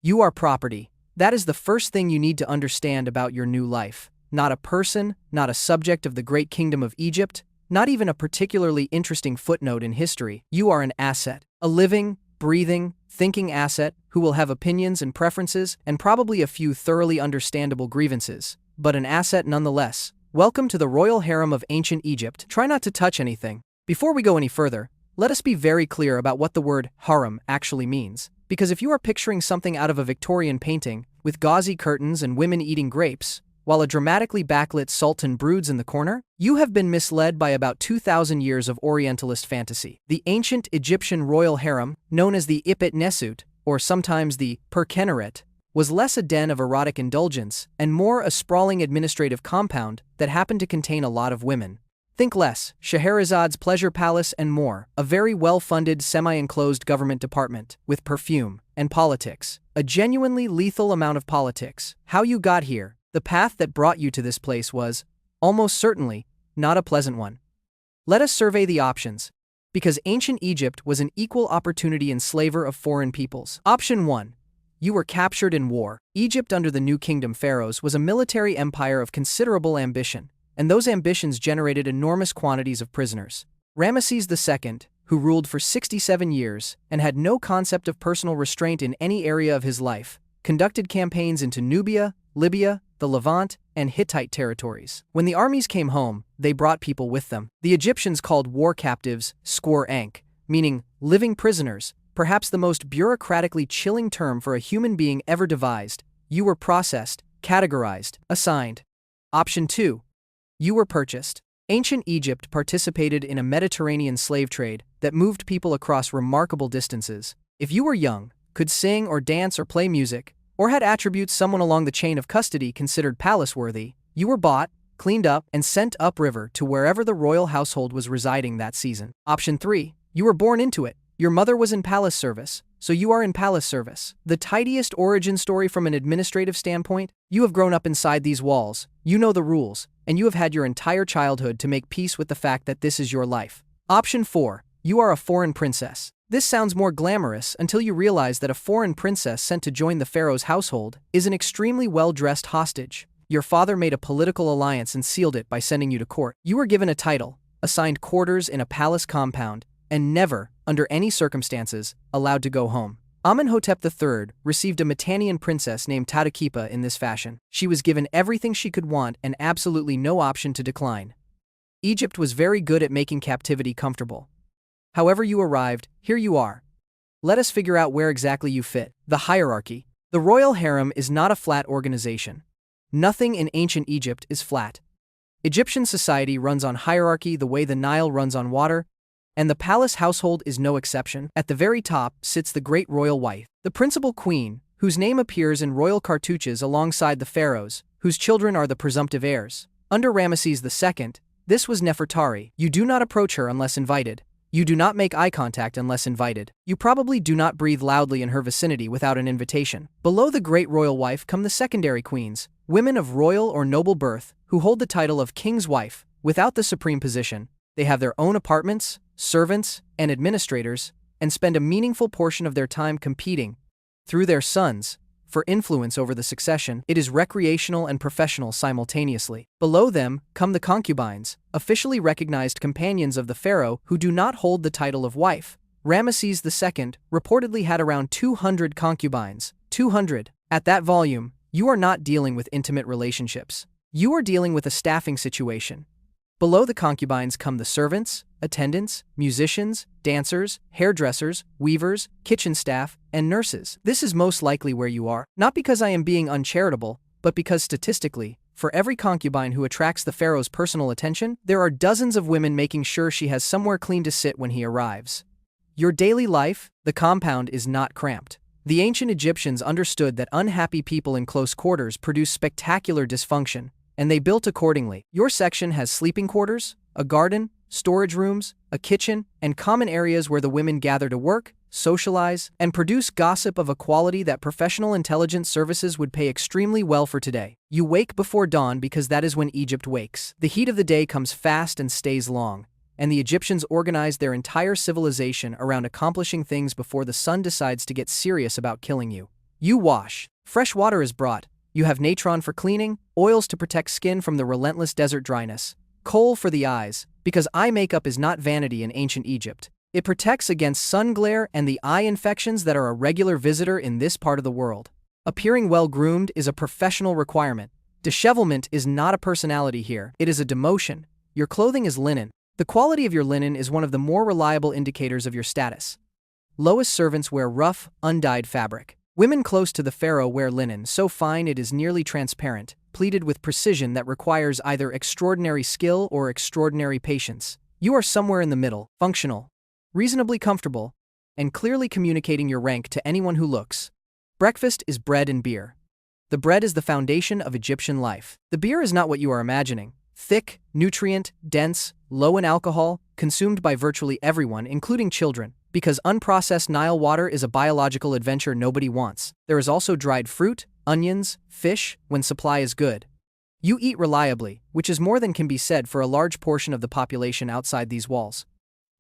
You are property. That is the first thing you need to understand about your new life. Not a person, not a subject of the great kingdom of Egypt, not even a particularly interesting footnote in history. You are an asset. A living, breathing, thinking asset who will have opinions and preferences and probably a few thoroughly understandable grievances, but an asset nonetheless. Welcome to the royal harem of ancient Egypt. Try not to touch anything. Before we go any further, let us be very clear about what the word harem actually means, because if you are picturing something out of a Victorian painting, with gauzy curtains and women eating grapes, while a dramatically backlit sultan broods in the corner, you have been misled by about 2,000 years of Orientalist fantasy. The ancient Egyptian royal harem, known as the Ipit Nesut, or sometimes the Perkeneret, was less a den of erotic indulgence and more a sprawling administrative compound that happened to contain a lot of women. Think less, Scheherazade's pleasure palace and more, a very well-funded semi-enclosed government department, with perfume, and politics. A genuinely lethal amount of politics. How you got here, the path that brought you to this place was, almost certainly, not a pleasant one. Let us survey the options, because ancient Egypt was an equal opportunity enslaver of foreign peoples. Option 1. You were captured in war. Egypt under the New Kingdom pharaohs was a military empire of considerable ambition, and those ambitions generated enormous quantities of prisoners. Ramesses II, who ruled for 67 years and had no concept of personal restraint in any area of his life, conducted campaigns into Nubia, Libya, the Levant, and Hittite territories. When the armies came home, they brought people with them. The Egyptians called war captives squor ankh, meaning living prisoners, perhaps the most bureaucratically chilling term for a human being ever devised. You were processed, categorized, assigned. Option 2. You were purchased. Ancient Egypt participated in a Mediterranean slave trade that moved people across remarkable distances. If you were young, could sing or dance or play music, or had attributes someone along the chain of custody considered palace-worthy, you were bought, cleaned up, and sent upriver to wherever the royal household was residing that season. Option 3. You were born into it. Your mother was in palace service, so you are in palace service. The tidiest origin story from an administrative standpoint, you have grown up inside these walls, you know the rules, and you have had your entire childhood to make peace with the fact that this is your life. Option 4. You are a foreign princess. This sounds more glamorous until you realize that a foreign princess sent to join the pharaoh's household is an extremely well-dressed hostage. Your father made a political alliance and sealed it by sending you to court. You were given a title, assigned quarters in a palace compound, and never, under any circumstances, allowed to go home. Amenhotep III received a Mitannian princess named Tatakipa in this fashion. She was given everything she could want and absolutely no option to decline. Egypt was very good at making captivity comfortable. However you arrived, here you are. Let us figure out where exactly you fit. The hierarchy. The royal harem is not a flat organization. Nothing in ancient Egypt is flat. Egyptian society runs on hierarchy the way the Nile runs on water, and the palace household is no exception. At the very top sits the great royal wife, the principal queen, whose name appears in royal cartouches alongside the pharaohs, whose children are the presumptive heirs. Under Ramesses II, this was Nefertari. You do not approach her unless invited. You do not make eye contact unless invited. You probably do not breathe loudly in her vicinity without an invitation. Below the great royal wife come the secondary queens, women of royal or noble birth, who hold the title of king's wife. Without the supreme position, they have their own apartments, servants, and administrators, and spend a meaningful portion of their time competing, through their sons, for influence over the succession. It is recreational and professional simultaneously. Below them come the concubines, officially recognized companions of the pharaoh who do not hold the title of wife. Ramesses II reportedly had around 200 concubines. 200. At that volume, you are not dealing with intimate relationships. You are dealing with a staffing situation. Below the concubines come the servants, attendants, musicians, dancers, hairdressers, weavers, kitchen staff, and nurses. This is most likely where you are, not because I am being uncharitable, but because statistically, for every concubine who attracts the pharaoh's personal attention, there are dozens of women making sure she has somewhere clean to sit when he arrives. Your daily life, the compound, is not cramped. The ancient Egyptians understood that unhappy people in close quarters produce spectacular dysfunction, and they built accordingly. Your section has sleeping quarters, a garden, storage rooms, a kitchen, and common areas where the women gather to work, socialize, and produce gossip of a quality that professional intelligence services would pay extremely well for today. You wake before dawn because that is when Egypt wakes. The heat of the day comes fast and stays long, and the Egyptians organized their entire civilization around accomplishing things before the sun decides to get serious about killing you. You wash. Fresh water is brought. You have natron for cleaning, oils to protect skin from the relentless desert dryness, kohl for the eyes, because eye makeup is not vanity in ancient Egypt. It protects against sun glare and the eye infections that are a regular visitor in this part of the world. Appearing well-groomed is a professional requirement. Dishevelment is not a personality here, it is a demotion. Your clothing is linen. The quality of your linen is one of the more reliable indicators of your status. Lowest servants wear rough, undyed fabric. Women close to the pharaoh wear linen so fine it is nearly transparent, pleated with precision that requires either extraordinary skill or extraordinary patience. You are somewhere in the middle, functional, reasonably comfortable, and clearly communicating your rank to anyone who looks. Breakfast is bread and beer. The bread is the foundation of Egyptian life. The beer is not what you are imagining. Thick, nutrient, dense, low in alcohol, consumed by virtually everyone, including children, because unprocessed Nile water is a biological adventure nobody wants. There is also dried fruit, onions, fish, when supply is good. You eat reliably, which is more than can be said for a large portion of the population outside these walls.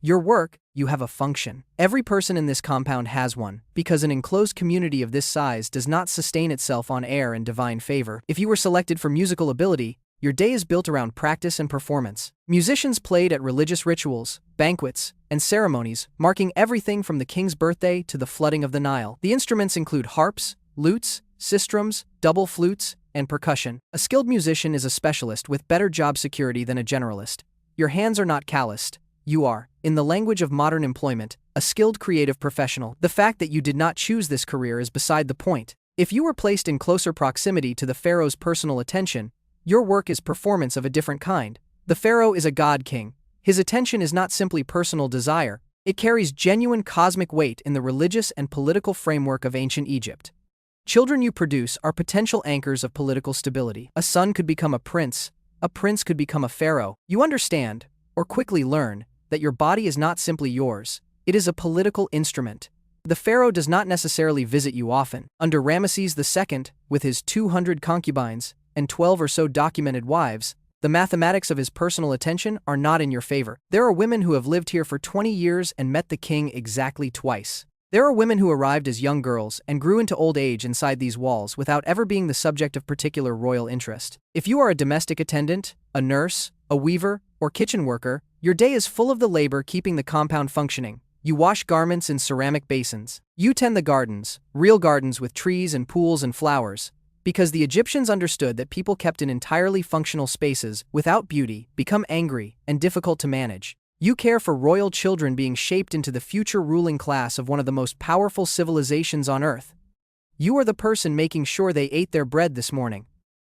Your work, you have a function. Every person in this compound has one, because an enclosed community of this size does not sustain itself on air and divine favor. If you were selected for musical ability, your day is built around practice and performance. Musicians played at religious rituals, banquets, and ceremonies, marking everything from the king's birthday to the flooding of the Nile. The instruments include harps, lutes, sistrums, double flutes, and percussion. A skilled musician is a specialist with better job security than a generalist. Your hands are not calloused. You are, in the language of modern employment, a skilled creative professional. The fact that you did not choose this career is beside the point. If you were placed in closer proximity to the pharaoh's personal attention, your work is performance of a different kind. The pharaoh is a god king. His attention is not simply personal desire, it carries genuine cosmic weight in the religious and political framework of ancient Egypt. Children you produce are potential anchors of political stability. A son could become a prince could become a pharaoh. You understand, or quickly learn, that your body is not simply yours, it is a political instrument. The pharaoh does not necessarily visit you often. Under Ramesses II, with his 200 concubines and 12 or so documented wives, the mathematics of his personal attention are not in your favor. There are women who have lived here for 20 years and met the king exactly twice. There are women who arrived as young girls and grew into old age inside these walls without ever being the subject of particular royal interest. If you are a domestic attendant, a nurse, a weaver, or kitchen worker, your day is full of the labor keeping the compound functioning. You wash garments in ceramic basins. You tend the gardens, real gardens with trees and pools and flowers, because the Egyptians understood that people kept in entirely functional spaces without beauty become angry and difficult to manage. You care for royal children being shaped into the future ruling class of one of the most powerful civilizations on earth. You are the person making sure they ate their bread this morning.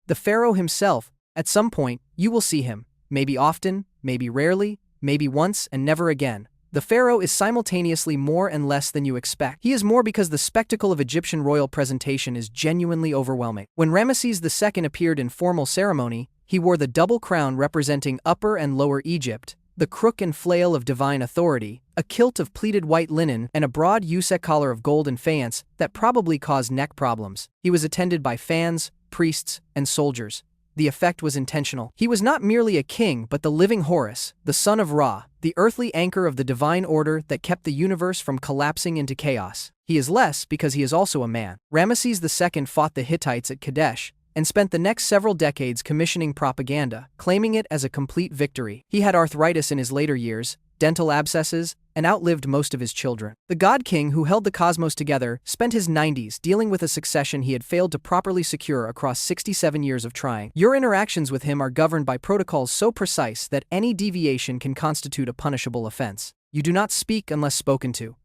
The pharaoh himself, at some point, you will see him, maybe often, maybe rarely, maybe once and never again. The pharaoh is simultaneously more and less than you expect. He is more because the spectacle of Egyptian royal presentation is genuinely overwhelming. When Ramesses II appeared in formal ceremony, he wore the double crown representing Upper and Lower Egypt, the crook and flail of divine authority, a kilt of pleated white linen, and a broad usek collar of gold and faience that probably caused neck problems. He was attended by fans, priests, and soldiers. The effect was intentional. He was not merely a king but the living Horus, the son of Ra, the earthly anchor of the divine order that kept the universe from collapsing into chaos. He is less because he is also a man. Ramesses II fought the Hittites at Kadesh and spent the next several decades commissioning propaganda, claiming it as a complete victory. He had arthritis in his later years, dental abscesses, and outlived most of his children. The god king who held the cosmos together spent his 90s dealing with a succession he had failed to properly secure across 67 years of trying. Your interactions with him are governed by protocols so precise that any deviation can constitute a punishable offense. You do not speak unless spoken to.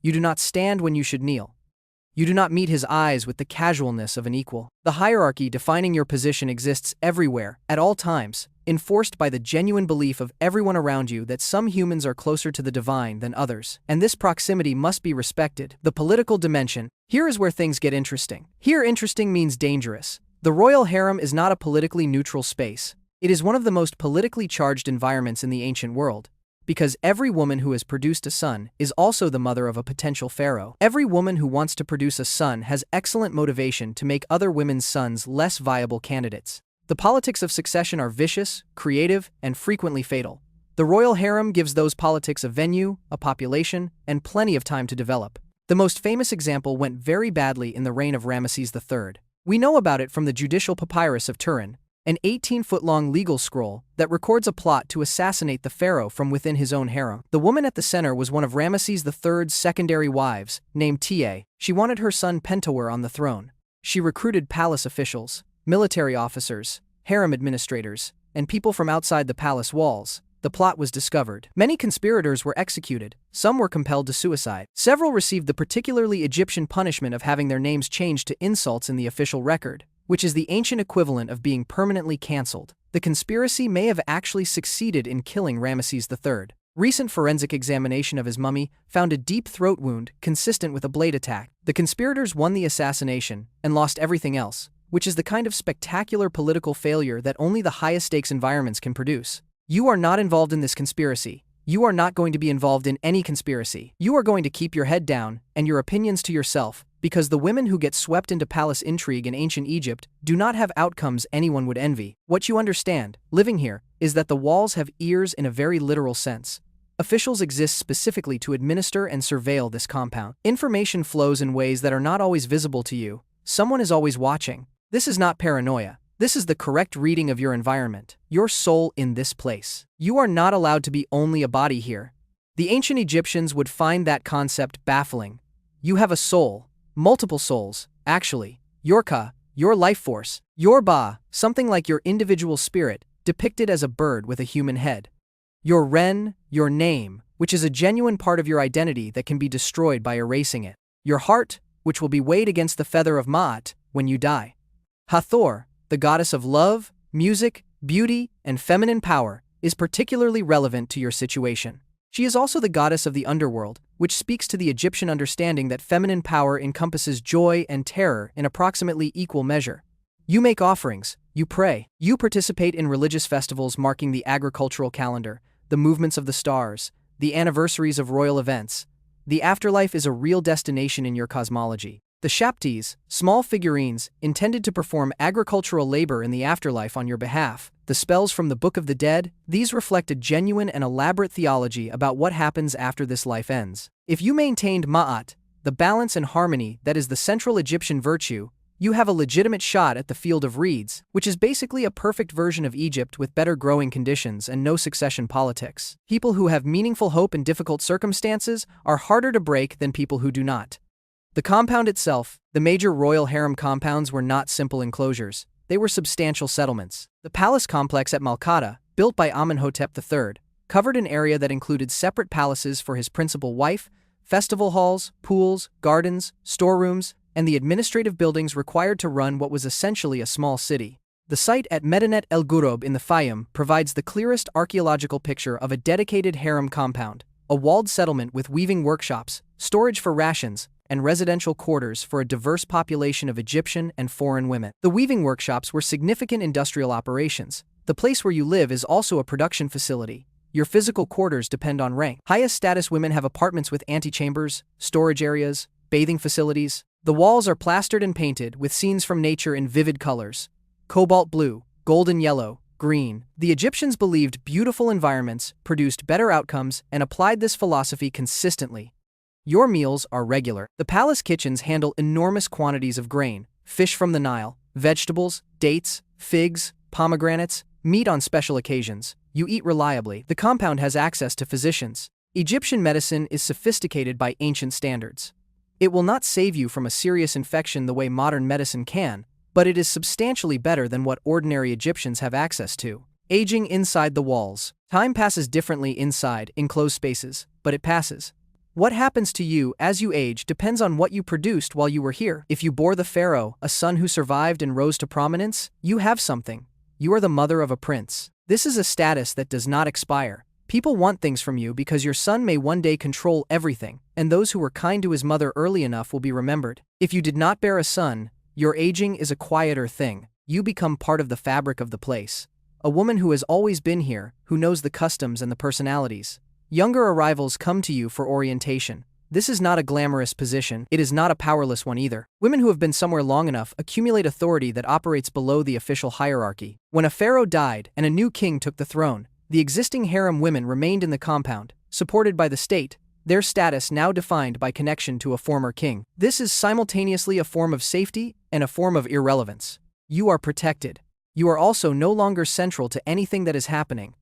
You do not stand when you should kneel. You do not meet his eyes with the casualness of an equal. The hierarchy defining your position exists everywhere, at all times, enforced by the genuine belief of everyone around you that some humans are closer to the divine than others, and this proximity must be respected. The political dimension. Here is where things get interesting. Here interesting means dangerous. The royal harem is not a politically neutral space. It is one of the most politically charged environments in the ancient world, because every woman who has produced a son is also the mother of a potential pharaoh. Every woman who wants to produce a son has excellent motivation to make other women's sons less viable candidates. The politics of succession are vicious, creative, and frequently fatal. The royal harem gives those politics a venue, a population, and plenty of time to develop. The most famous example went very badly in the reign of Ramesses III. We know about it from the Judicial Papyrus of Turin, an 18-foot-long legal scroll that records a plot to assassinate the pharaoh from within his own harem. The woman at the center was one of Ramesses III's secondary wives, named Ta. She wanted her son Pentawar on the throne. She recruited palace officials, military officers, harem administrators, and people from outside the palace walls. The plot was discovered. Many conspirators were executed. Some were compelled to suicide. Several received the particularly Egyptian punishment of having their names changed to insults in the official record, which is the ancient equivalent of being permanently cancelled. The conspiracy may have actually succeeded in killing Ramesses III. Recent forensic examination of his mummy found a deep throat wound consistent with a blade attack. The conspirators won the assassination and lost everything else, which is the kind of spectacular political failure that only the highest stakes environments can produce. You are not involved in this conspiracy. You are not going to be involved in any conspiracy. You are going to keep your head down and your opinions to yourself, because the women who get swept into palace intrigue in ancient Egypt do not have outcomes anyone would envy. What you understand, living here, is that the walls have ears in a very literal sense. Officials exist specifically to administer and surveil this compound. Information flows in ways that are not always visible to you. Someone is always watching. This is not paranoia. This is the correct reading of your environment, your soul in this place. You are not allowed to be only a body here. The ancient Egyptians would find that concept baffling. You have a soul, multiple souls, actually. Your ka, your life force, your ba, something like your individual spirit, depicted as a bird with a human head. Your ren, your name, which is a genuine part of your identity that can be destroyed by erasing it. Your heart, which will be weighed against the feather of Ma'at when you die. Hathor, the goddess of love, music, beauty, and feminine power, is particularly relevant to your situation. She is also the goddess of the underworld, which speaks to the Egyptian understanding that feminine power encompasses joy and terror in approximately equal measure. You make offerings, you pray, you participate in religious festivals marking the agricultural calendar, the movements of the stars, the anniversaries of royal events. The afterlife is a real destination in your cosmology. The shaptis, small figurines, intended to perform agricultural labor in the afterlife on your behalf, the spells from the Book of the Dead, these reflect a genuine and elaborate theology about what happens after this life ends. If you maintained Ma'at, the balance and harmony that is the central Egyptian virtue, you have a legitimate shot at the field of reeds, which is basically a perfect version of Egypt with better growing conditions and no succession politics. People who have meaningful hope in difficult circumstances are harder to break than people who do not. The compound itself, the major royal harem compounds, were not simple enclosures. They were substantial settlements. The palace complex at Malkata, built by Amenhotep III, covered an area that included separate palaces for his principal wife, festival halls, pools, gardens, storerooms, and the administrative buildings required to run what was essentially a small city. The site at Medinet El Ghurab in the Fayum provides the clearest archaeological picture of a dedicated harem compound, a walled settlement with weaving workshops, storage for rations, and residential quarters for a diverse population of Egyptian and foreign women. The weaving workshops were significant industrial operations. The place where you live is also a production facility. Your physical quarters depend on rank. Highest status women have apartments with antechambers, storage areas, bathing facilities. The walls are plastered and painted with scenes from nature in vivid colors: cobalt blue, golden yellow, green. The Egyptians believed beautiful environments produced better outcomes and applied this philosophy consistently. Your meals are regular. The palace kitchens handle enormous quantities of grain, fish from the Nile, vegetables, dates, figs, pomegranates, meat on special occasions. You eat reliably. The compound has access to physicians. Egyptian medicine is sophisticated by ancient standards. It will not save you from a serious infection the way modern medicine can, but it is substantially better than what ordinary Egyptians have access to. Aging inside the walls. Time passes differently inside enclosed spaces, but it passes. What happens to you as you age depends on what you produced while you were here. If you bore the pharaoh, a son who survived and rose to prominence, you have something. You are the mother of a prince. This is a status that does not expire. People want things from you because your son may one day control everything, and those who were kind to his mother early enough will be remembered. If you did not bear a son, your aging is a quieter thing. You become part of the fabric of the place. A woman who has always been here, who knows the customs and the personalities. Younger arrivals come to you for orientation. This is not a glamorous position. It is not a powerless one either. Women who have been somewhere long enough accumulate authority that operates below the official hierarchy. When a pharaoh died and a new king took the throne, the existing harem women remained in the compound, supported by the state, their status now defined by connection to a former king. This is simultaneously a form of safety and a form of irrelevance. You are protected. You are also no longer central to anything that is happening.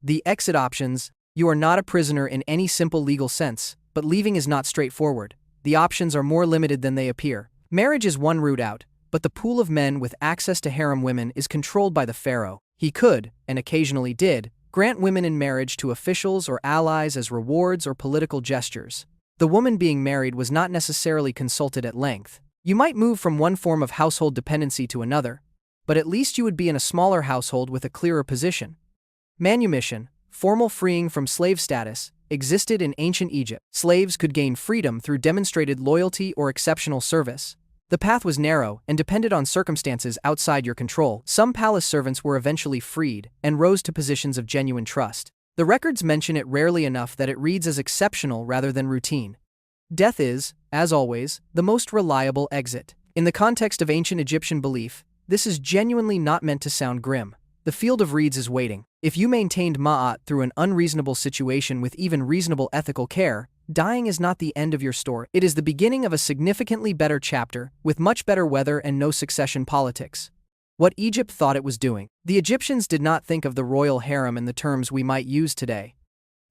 The exit options: you are not a prisoner in any simple legal sense, but leaving is not straightforward. The options are more limited than they appear. Marriage is one route out, but the pool of men with access to harem women is controlled by the pharaoh. He could, and occasionally did, grant women in marriage to officials or allies as rewards or political gestures. The woman being married was not necessarily consulted at length. You might move from one form of household dependency to another, but at least you would be in a smaller household with a clearer position. Manumission, formal freeing from slave status, existed in ancient Egypt. Slaves could gain freedom through demonstrated loyalty or exceptional service. The path was narrow and depended on circumstances outside your control. Some palace servants were eventually freed and rose to positions of genuine trust. The records mention it rarely enough that it reads as exceptional rather than routine. Death is, as always, the most reliable exit. In the context of ancient Egyptian belief, this is genuinely not meant to sound grim. The field of reeds is waiting. If you maintained ma'at through an unreasonable situation with even reasonable ethical care, dying is not the end of your story. It is the beginning of a significantly better chapter, with much better weather and no succession politics. What Egypt thought it was doing. The Egyptians did not think of the royal harem in the terms we might use today.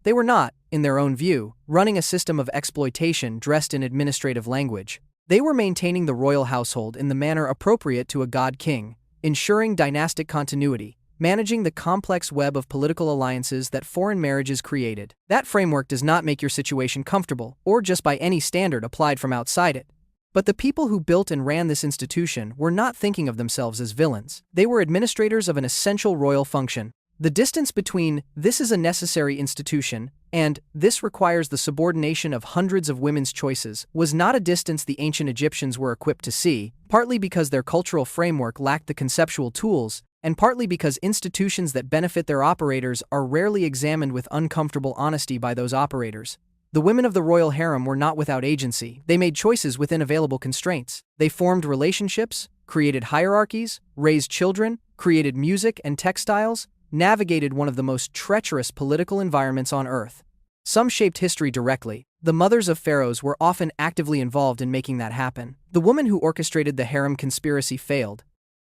They were not, in their own view, running a system of exploitation dressed in administrative language. They were maintaining the royal household in the manner appropriate to a god-king, ensuring dynastic continuity, managing the complex web of political alliances that foreign marriages created. That framework does not make your situation comfortable, or just by any standard applied from outside it. But the people who built and ran this institution were not thinking of themselves as villains. They were administrators of an essential royal function. The distance between "this is a necessary institution" and "this requires the subordination of hundreds of women's choices" was not a distance the ancient Egyptians were equipped to see, partly because their cultural framework lacked the conceptual tools, and partly because institutions that benefit their operators are rarely examined with uncomfortable honesty by those operators. The women of the royal harem were not without agency. They made choices within available constraints. They formed relationships, created hierarchies, raised children, created music and textiles, navigated one of the most treacherous political environments on earth. Some shaped history directly. The mothers of pharaohs were often actively involved in making that happen. The woman who orchestrated the harem conspiracy failed,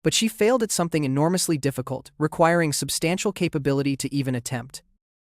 but she failed at something enormously difficult, requiring substantial capability to even attempt.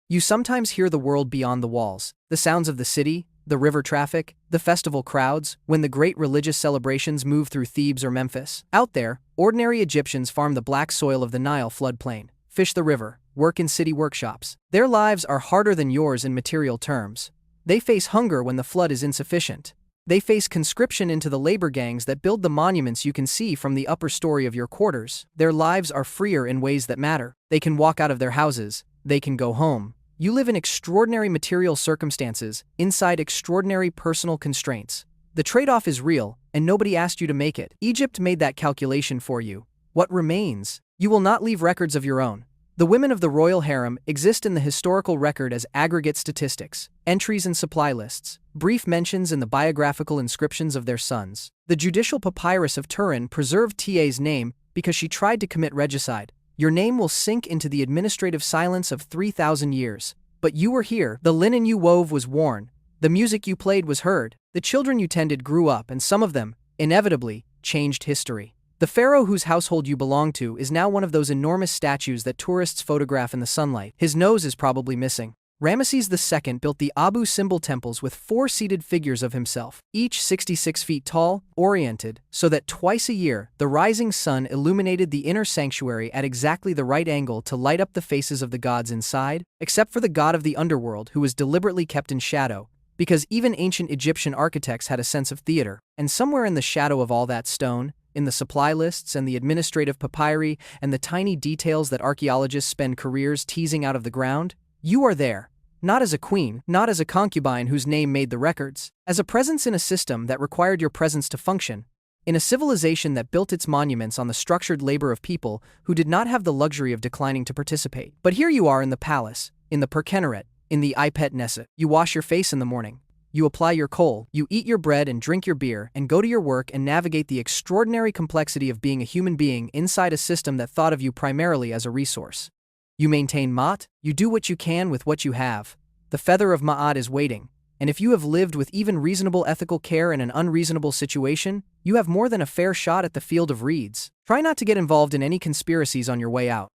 You sometimes hear the world beyond the walls, the sounds of the city, the river traffic, the festival crowds, when the great religious celebrations move through Thebes or Memphis. Out there, ordinary Egyptians farm the black soil of the Nile floodplain, fish the river, work in city workshops. Their lives are harder than yours in material terms. They face hunger when the flood is insufficient. They face conscription into the labor gangs that build the monuments you can see from the upper story of your quarters. Their lives are freer in ways that matter. They can walk out of their houses. They can go home. You live in extraordinary material circumstances, inside extraordinary personal constraints. The trade-off is real, and nobody asked you to make it. Egypt made that calculation for you. What remains? You will not leave records of your own. The women of the royal harem exist in the historical record as aggregate statistics, entries in supply lists, brief mentions in the biographical inscriptions of their sons. The judicial papyrus of Turin preserved Ta's name because she tried to commit regicide. Your name will sink into the administrative silence of 3,000 years. But you were here. The linen you wove was worn. The music you played was heard. The children you tended grew up, and some of them, inevitably, changed history. The pharaoh whose household you belong to is now one of those enormous statues that tourists photograph in the sunlight. His nose is probably missing. Ramesses II built the Abu Simbel temples with 4 seated figures of himself, each 66 feet tall, oriented, so that twice a year the rising sun illuminated the inner sanctuary at exactly the right angle to light up the faces of the gods inside, except for the god of the underworld, who was deliberately kept in shadow, because even ancient Egyptian architects had a sense of theater. And somewhere in the shadow of all that stone, in the supply lists and the administrative papyri and the tiny details that archaeologists spend careers teasing out of the ground, you are there. Not as a queen, not as a concubine whose name made the records, as a presence in a system that required your presence to function, in a civilization that built its monuments on the structured labor of people who did not have the luxury of declining to participate. But here you are in the palace, in the Perkeneret, in the Ipet Nessa. You wash your face in the morning. You apply your kohl, you eat your bread and drink your beer and go to your work and navigate the extraordinary complexity of being a human being inside a system that thought of you primarily as a resource. You maintain Ma'at, you do what you can with what you have. The feather of Ma'at is waiting. and if you have lived with even reasonable ethical care in an unreasonable situation, you have more than a fair shot at the field of reeds. Try not to get involved in any conspiracies on your way out.